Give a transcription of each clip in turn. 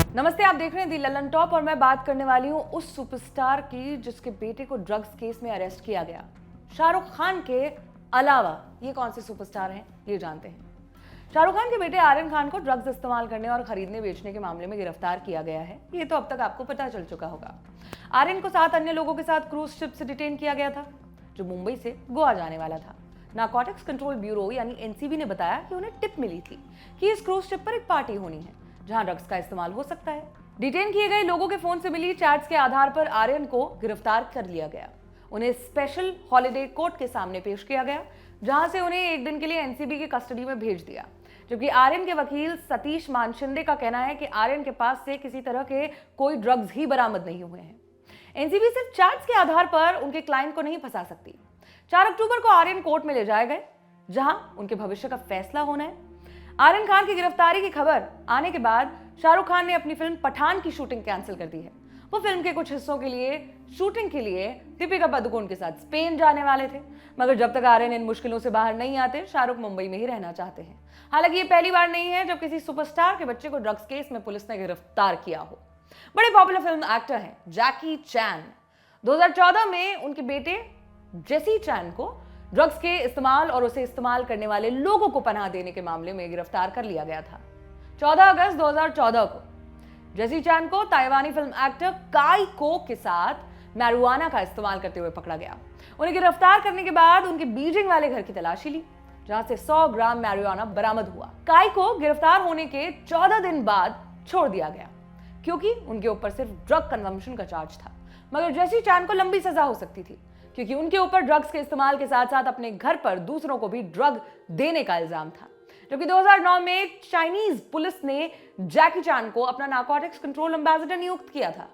नमस्ते, आप देख रहे हैं दी ललन टॉप और मैं बात करने वाली हूं उस सुपरस्टार की जिसके बेटे को ड्रग्स केस में अरेस्ट किया गया। शाहरुख खान के अलावा ये कौन से सुपरस्टार हैं, ये जानते हैं। शाहरुख खान के बेटे आर्यन खान को ड्रग्स इस्तेमाल करने और खरीदने बेचने के मामले में गिरफ्तार किया गया है। ये तो अब तक आपको पता चल चुका होगा। आर्यन को 7 अन्य लोगों के साथ क्रूज शिप से डिटेन किया गया था, जो मुंबई से गोवा जाने वाला था। नारकोटिक्स कंट्रोल ब्यूरो यानी एनसीबी ने बताया कि उन्हें टिप मिली थी कि इस क्रूज शिप पर एक पार्टी होनी है जहां ड्रग्स का इस्तेमाल हो सकता है। डिटेन किए गए लोगों के फोन से मिली चैट्स के आधार पर आर्यन को गिरफ्तार कर लिया गया। उन्हें स्पेशल हॉलिडे कोर्ट के सामने पेश किया गया, जहां से उन्हें एक दिन के लिए एनसीबी की कस्टडी में भेज दिया। जबकि आर्यन के वकील सतीश मानशिंदे का कहना है कि आर्यन के पास से किसी तरह के कोई ड्रग्स ही बरामद नहीं हुए हैं। एनसीबी सिर्फ चैट्स के आधार पर उनके क्लाइंट को नहीं फंसा सकती। 4 अक्टूबर को आर्यन कोर्ट में ले जाए गए, जहां उनके भविष्य का फैसला होना है। आर्यन खान की गिरफ्तारी की खबर आने के बाद शाहरुख खान ने अपनी फिल्म पठान की शूटिंग कैंसिल कर दी है। वो फिल्म के कुछ हिस्सों के लिए शूटिंग के लिए दीपिका पादुकोण के साथ स्पेन जाने वाले थे, मगर जब तक आर्यन इन मुश्किलों से बाहर नहीं आते, शाहरुख मुंबई में ही रहना चाहते हैं। हालांकि ये पहली बार नहीं है जब किसी सुपरस्टार के बच्चे को ड्रग्स केस में पुलिस ने गिरफ्तार किया हो। बड़े पॉपुलर फिल्म एक्टर हैं जैकी चैन। 2014 में उनके बेटे जेसी चैन को ड्रग्स के इस्तेमाल और उसे इस्तेमाल करने वाले लोगों को पनाह देने के मामले में गिरफ्तार कर लिया गया था। 14 अगस्त 2014 को जेसी चैन को ताइवानी फिल्म एक्टर काई को के साथ मैरिजुआना का इस्तेमाल करते हुए पकड़ा गया। उन्हें गिरफ्तार करने के बाद उनके बीजिंग वाले घर की तलाशी ली, जहां से 100 ग्राम मैरिजुआना बरामद हुआ। काई को गिरफ्तार होने के 14 दिन बाद छोड़ दिया गया, क्योंकि उनके ऊपर सिर्फ ड्रग कन्जम्पशन का चार्ज था। मगर जेसी चैन को लंबी सजा हो सकती थी, क्योंकि उनके ऊपर ड्रग्स के इस्तेमाल के साथ साथ अपने घर पर दूसरों को भी ड्रग देने का इल्जाम था। जबकि 2009 में चाइनीज पुलिस ने जैकी चैन को अपना नारकोटिक्स कंट्रोल एम्बेसडर नियुक्त किया था।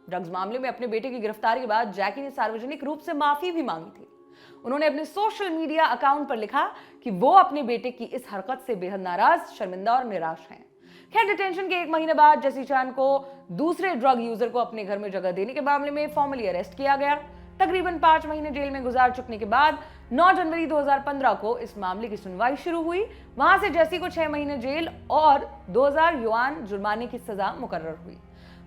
ड्रग्स मामले में अपने बेटे की गिरफ्तारी के बाद जैकी ने सार्वजनिक रूप से माफी भी मांगी थी। उन्होंने अपने सोशल मीडिया अकाउंट पर लिखा कि वो अपने बेटे की इस हरकत से बेहद नाराज, शर्मिंदा और निराश हैं। खैर, डिटेंशन के 1 महीने बाद जेसी चैन को दूसरे ड्रग यूजर को अपने घर में जगह देने के मामले में फॉर्मली अरेस्ट किया गया। तकरीबन 5 महीने जेल में गुजार चुकने के बाद 9 जनवरी 2015 को इस मामले की सुनवाई शुरू हुई। वहां से जेसी को 6 महीने जेल और 2000 युआन जुर्माने की सजा मुकर्रर हुई।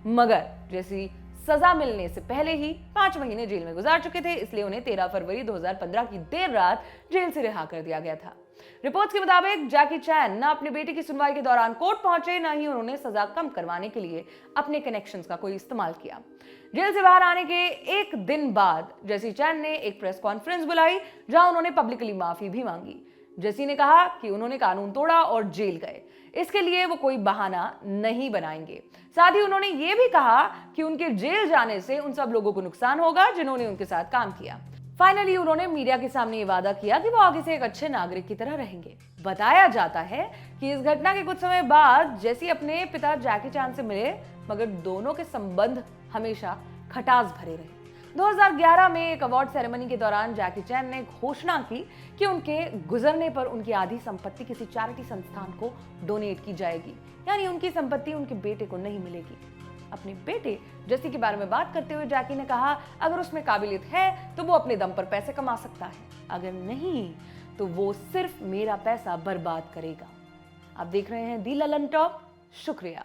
मगर जेसी सजा मिलने से पहले ही 5 महीने जेल में गुजार चुके थे, इसलिए उन्हें 13 फरवरी 2015 की देर रात जेल से रिहा कर दिया गया था। रिपोर्ट्स के मुताबिक जैकी चैन न अपने बेटे की सुनवाई के दौरान कोर्ट पहुंचे, न ही उन्होंने सजा कम करवाने के लिए अपने कनेक्शंस का कोई इस्तेमाल किया। जेल से बाहर आने के 1 दिन बाद जेसी चैन ने एक प्रेस कॉन्फ्रेंस बुलाई, जहां उन्होंने पब्लिकली माफी भी मांगी। जेसी ने कहा कि उन्होंने कानून तोड़ा और जेल गए, इसके लिए वो कोई बहाना नहीं बनाएंगे। साथ ही उन्होंने ये भी कहा कि उनके जेल जाने से उन सब लोगों को नुकसान होगा जिन्होंने उनके साथ काम किया। फाइनली उन्होंने मीडिया के सामने ये वादा किया कि वो आगे से एक अच्छे नागरिक की तरह रहेंगे। बताया जाता है कि इस घटना के कुछ समय बाद जेसी अपने पिता जैकी चैन से मिले, मगर दोनों के संबंध हमेशा खटास भरे रहे। 2011 में एक अवार्ड सेरेमनी के दौरान जैकी चैन ने घोषणा की कि उनके गुजरने पर उनकी आधी संपत्ति किसी चैरिटी संस्थान को डोनेट की जाएगी, यानी उनकी संपत्ति उनके बेटे को नहीं मिलेगी। अपने बेटे जेसी के बारे में बात करते हुए जैकी ने कहा, अगर उसमें काबिलियत है तो वो अपने दम पर पैसे कमा सकता है, अगर नहीं तो वो सिर्फ मेरा पैसा बर्बाद करेगा। आप देख रहे हैं दी ललन टॉप। शुक्रिया।